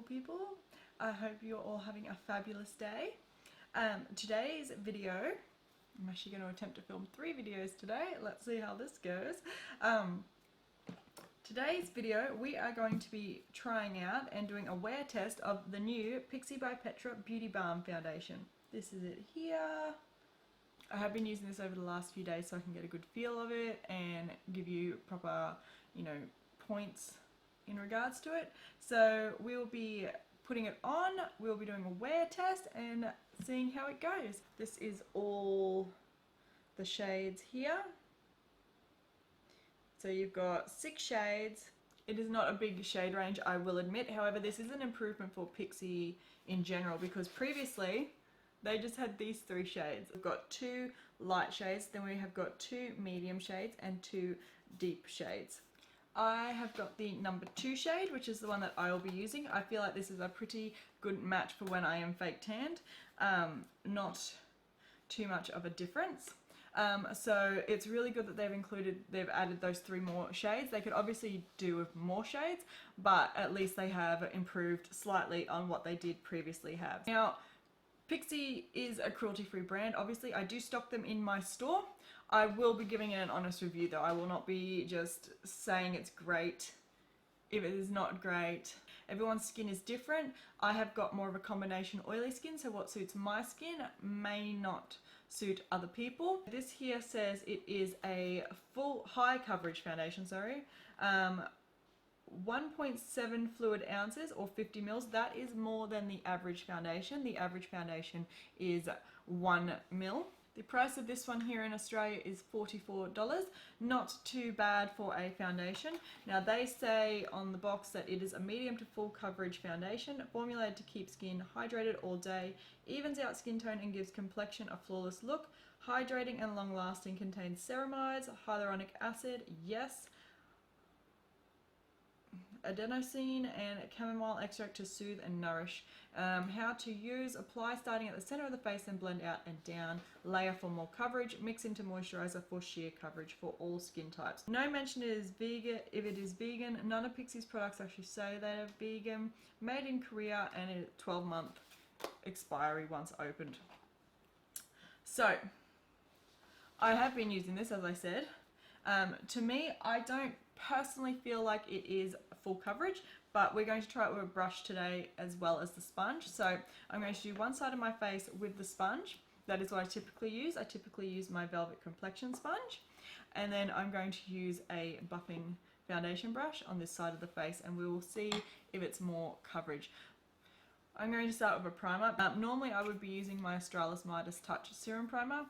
people. I hope you're all having a fabulous day. Today's video, I'm actually going to attempt to film 3 videos today. Let's see how this goes. Today's video we are going to be trying out and doing a wear test of the new Pixi by Petra Beauty Balm foundation. This is it here. I have been using this over the last few days so I can get a good feel of it and give you proper, points in regards to it. So we'll be putting it on, we'll be doing a wear test and seeing how it goes. This is all the shades here. So you've got 6 shades. It is not a big shade range, I will admit. However, this is an improvement for Pixi in general because previously they just had these 3 shades. We've got 2 light shades, then we have got 2 medium shades and 2 deep shades. I have got the number 2 shade, which is the one that I will be using. I feel like this is a pretty good match for when I am fake tanned. Not too much of a difference. So it's really good that they've added those 3 more shades. They could obviously do with more shades, but at least they have improved slightly on what they did previously have. Now, Pixi is a cruelty-free brand. Obviously, I do stock them in my store. I will be giving it an honest review though. I will not be just saying it's great if it is not great. Everyone's skin is different. I have got more of a combination oily skin, so what suits my skin may not suit other people. This here says it is a full high coverage foundation, 1.7 fluid ounces or 50 mils. That is more than the average foundation. The average foundation is 1 mil. The price of this one here in Australia is $44. Not too bad for a foundation. Now they say on the box that it is a medium to full coverage foundation formulated to keep skin hydrated all day, evens out skin tone and gives complexion a flawless look, hydrating and long lasting, contains ceramides, hyaluronic acid, yes, adenosine and chamomile extract to soothe and nourish. How to use: apply starting at the center of the face and blend out and down, layer for more coverage, mix into moisturizer for sheer coverage for all skin types. No mention it is vegan. If it is vegan, none of Pixi's products actually say they are vegan. Made in Korea and a 12-month expiry once opened. So I have been using this, as I said. To me, I don't personally feel like it is full coverage, but we're going to try it with a brush today as well as the sponge. So I'm going to do one side of my face with the sponge. That is what I typically use. I typically use my Velvet Complexion sponge, and then I'm going to use a buffing foundation brush on this side of the face, and we will see if it's more coverage. I'm going to start with a primer. Normally I would be using my Australis Midas Touch Serum Primer,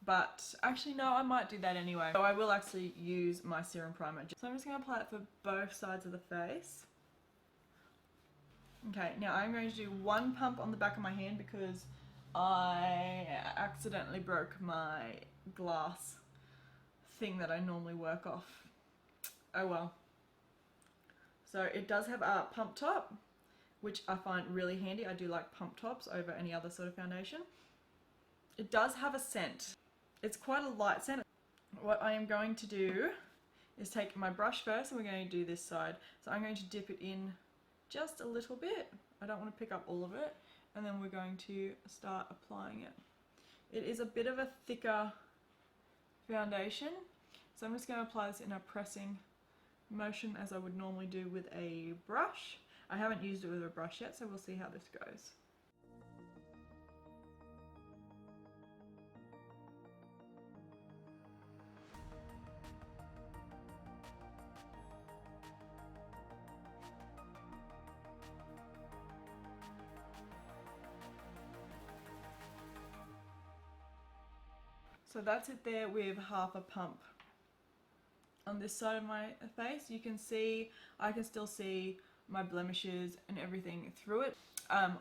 but actually no, I might do that anyway. So I will actually use my serum primer. So I'm just going to apply it for both sides of the face. Okay, now I'm going to do 1 pump on the back of my hand because I accidentally broke my glass thing that I normally work off. Oh well. So it does have a pump top, which I find really handy. I do like pump tops over any other sort of foundation. It does have a scent. It's quite a light scent. What I am going to do is take my brush first, and we're going to do this side. So I'm going to dip it in just a little bit. I don't want to pick up all of it. And then we're going to start applying it. It is a bit of a thicker foundation. So I'm just going to apply this in a pressing motion as I would normally do with a brush. I haven't used it with a brush yet, so we'll see how this goes. So that's it there with half a pump. On this side of my face, you can see, I can still see my blemishes and everything through it.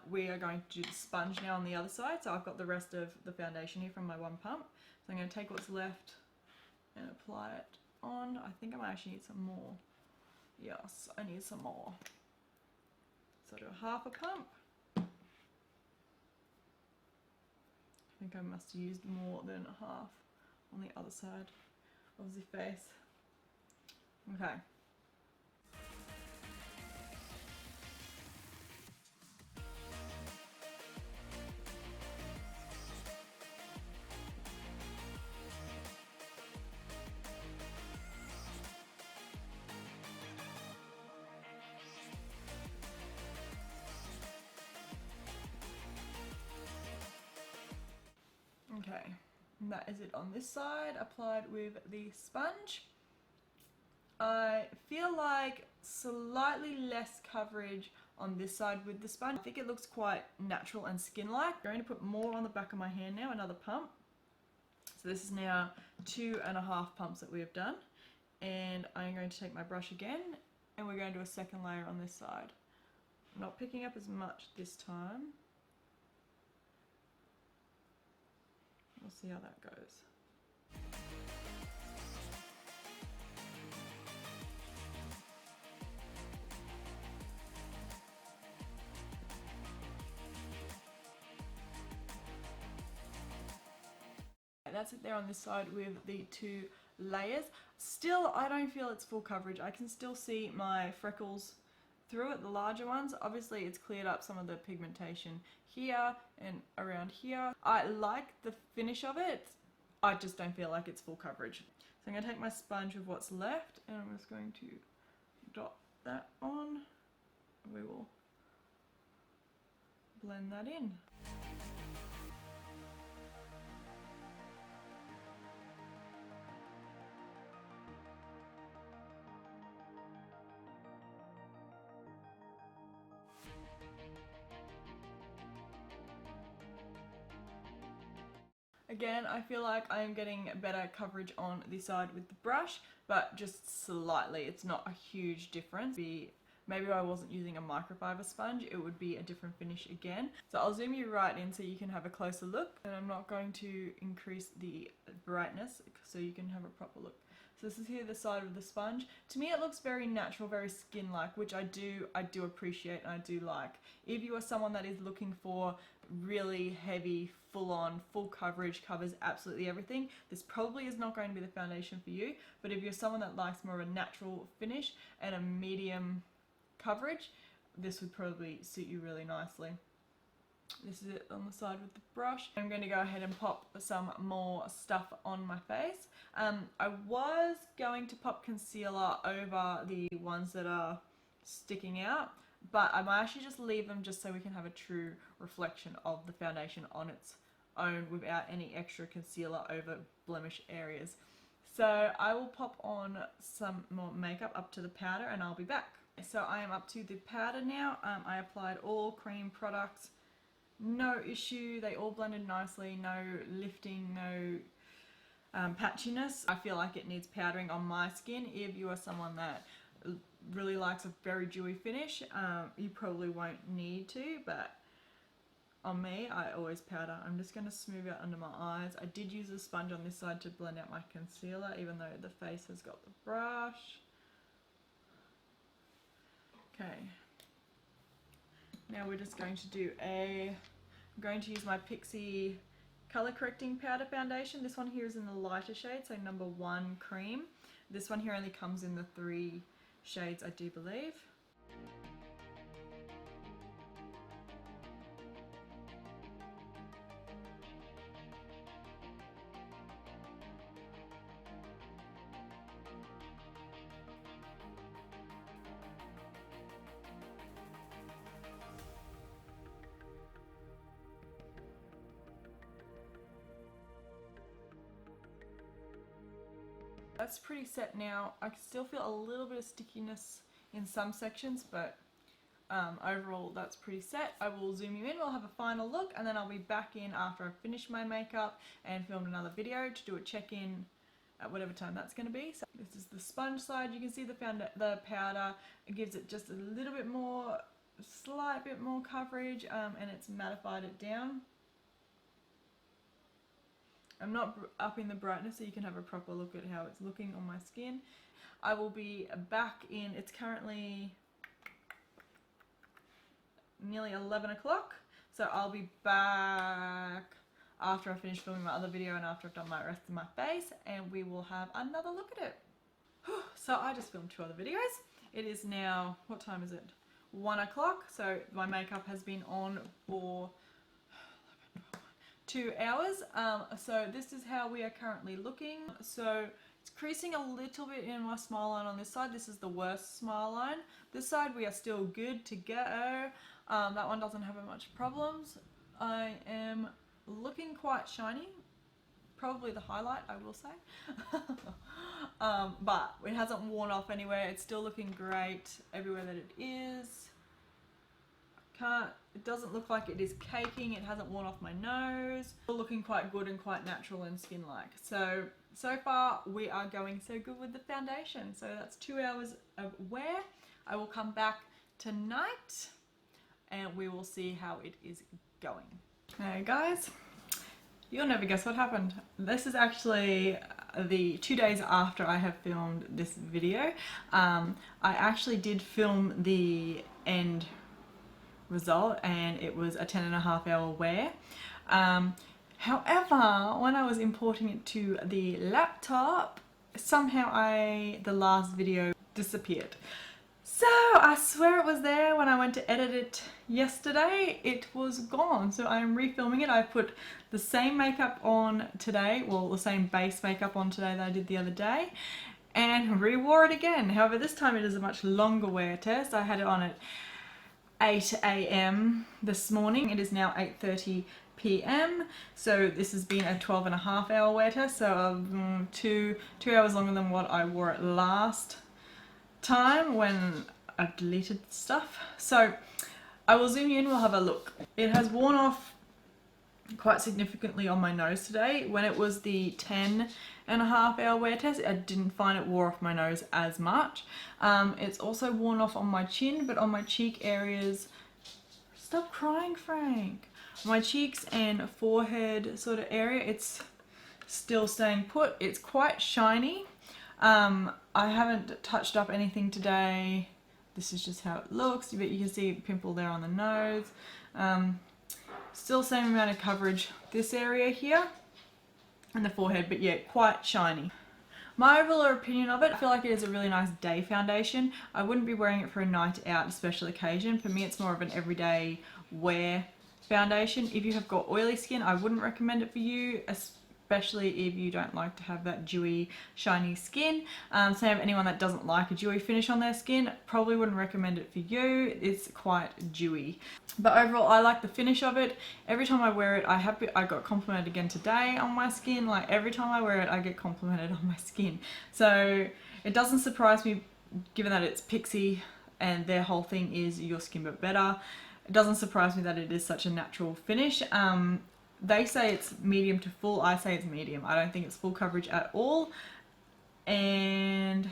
We are going to do the sponge now on the other side. So I've got the rest of the foundation here from my 1 pump. So I'm going to take what's left and apply it on. I think I might actually need some more. Yes, I need some more. So I'll do half a pump. I think I must have used more than half on the other side of the face. Okay. And that is it on this side, applied with the sponge. I feel like slightly less coverage on this side with the sponge. I think it looks quite natural and skin-like. I'm going to put more on the back of my hand now, another pump. So this is now 2.5 pumps that we have done. And I'm going to take my brush again, and we're going to do a second layer on this side. I'm not picking up as much this time. We'll see how that goes. That's it there on this side with the 2 layers. Still, I don't feel it's full coverage. I can still see my freckles through it, the larger ones. Obviously it's cleared up some of the pigmentation here and around here. I like the finish of it. I just don't feel like it's full coverage. So I'm going to take my sponge with what's left, and I'm just going to dot that on. We will blend that in. Again, I feel like I am getting better coverage on this side with the brush, but just slightly. It's not a huge difference. Maybe I wasn't using a microfiber sponge, it would be a different finish again. So I'll zoom you right in so you can have a closer look, and I'm not going to increase the brightness so you can have a proper look. So this is here the side of the sponge. To me it looks very natural, very skin-like, which I do appreciate and I do like. If you are someone that is looking for really heavy, full-on, full coverage, covers absolutely everything, this probably is not going to be the foundation for you. But if you're someone that likes more of a natural finish and a medium coverage, this would probably suit you really nicely. This is it on the side with the brush. I'm going to go ahead and pop some more stuff on my face. I was going to pop concealer over the ones that are sticking out, but I might actually just leave them just so we can have a true reflection of the foundation on its own without any extra concealer over blemish areas. So I will pop on some more makeup up to the powder and I'll be back. So I am up to the powder now. I applied all cream products. No issue, they all blended nicely, no lifting, no patchiness. I feel like it needs powdering on my skin. If you are someone that really likes a very dewy finish, you probably won't need to, but on me, I always powder. I'm just going to smooth out under my eyes. I did use a sponge on this side to blend out my concealer, even though the face has got the brush. Okay. Now we're just going to do I'm going to use my Pixi color correcting powder foundation. This one here is in the lighter shade, so number 1 cream. This one here only comes in the 3 shades, I do believe. That's pretty set now. I can still feel a little bit of stickiness in some sections, but overall that's pretty set. I will zoom you in, we'll have a final look, and then I'll be back in after I've finished my makeup and filmed another video to do a check-in at whatever time that's going to be. So this is the sponge side. You can see the powder. It gives it just a little bit more, slight bit more coverage, and it's mattified it down. I'm not upping the brightness so you can have a proper look at how it's looking on my skin. I will be back in, it's currently nearly 11 o'clock, so I'll be back after I finish filming my other video and after I've done my rest of my face, and we will have another look at it. So I just filmed 2 other videos. It is now, what time is it? 1 o'clock, so my makeup has been on for 2 hours. So this is how we are currently looking. So it's creasing a little bit in my smile line on this side. This is the worst smile line. This side we are still good to go. That one doesn't have much problems. I am looking quite shiny. probably the highlight, I will say. But it hasn't worn off anywhere. It's still looking great everywhere that it is. It doesn't look like it is caking. It hasn't worn off my nose. Still looking quite good and quite natural and skin-like. So far we are going so good with the foundation. So that's 2 hours of wear. I will come back tonight and we will see how it is going. Hey guys, you'll never guess what happened. This is actually the 2 days after I have filmed this video. I actually did film the end result and it was a 10.5 hour wear. However, when I was importing it to the laptop, somehow the last video disappeared. So I swear it was there when I went to edit it yesterday. It was gone. So I'm refilming it. I put the same makeup on today, well, the same base makeup on today that I did the other day, and re-wore it again. However, this time it is a much longer wear test. I had it on at 8 AM this morning. It is now 8:30 PM. So this has been a 12.5 hour wear test. So 2 hours longer than what I wore it last time when I deleted stuff. So I will zoom you in, we'll have a look. It has worn off quite significantly on my nose today. When it was the 10.5 hour wear test, I didn't find it wore off my nose as much. It's also worn off on my chin, but on my cheek areas, stop crying, Frank. My cheeks and forehead sort of area, it's still staying put. It's quite shiny. I haven't touched up anything today. This is just how it looks, but you can see a pimple there on the nose. Still same amount of coverage this area here and the forehead, but yeah, quite shiny. My overall opinion of it, I feel like it is a really nice day foundation. I wouldn't be wearing it for a night out special occasion. For me, it's more of an everyday wear foundation. If you have got oily skin, I wouldn't recommend it for you, especially if you don't like to have that dewy, shiny skin. Same of anyone that doesn't like a dewy finish on their skin, probably wouldn't recommend it for you. It's quite dewy. But overall, I like the finish of it. Every time I wear it, I got complimented again today on my skin. Like every time I wear it, I get complimented on my skin. So it doesn't surprise me, given that it's Pixi and their whole thing is your skin but better. It doesn't surprise me that it is such a natural finish. They say it's medium to full, I say it's medium. I don't think it's full coverage at all. And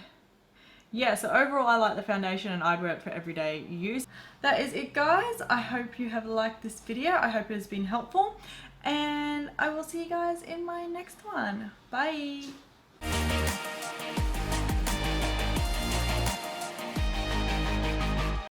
yeah, so overall I like the foundation and I'd wear it for everyday use. That is it, guys. I hope you have liked this video. I hope it has been helpful. And I will see you guys in my next one. Bye.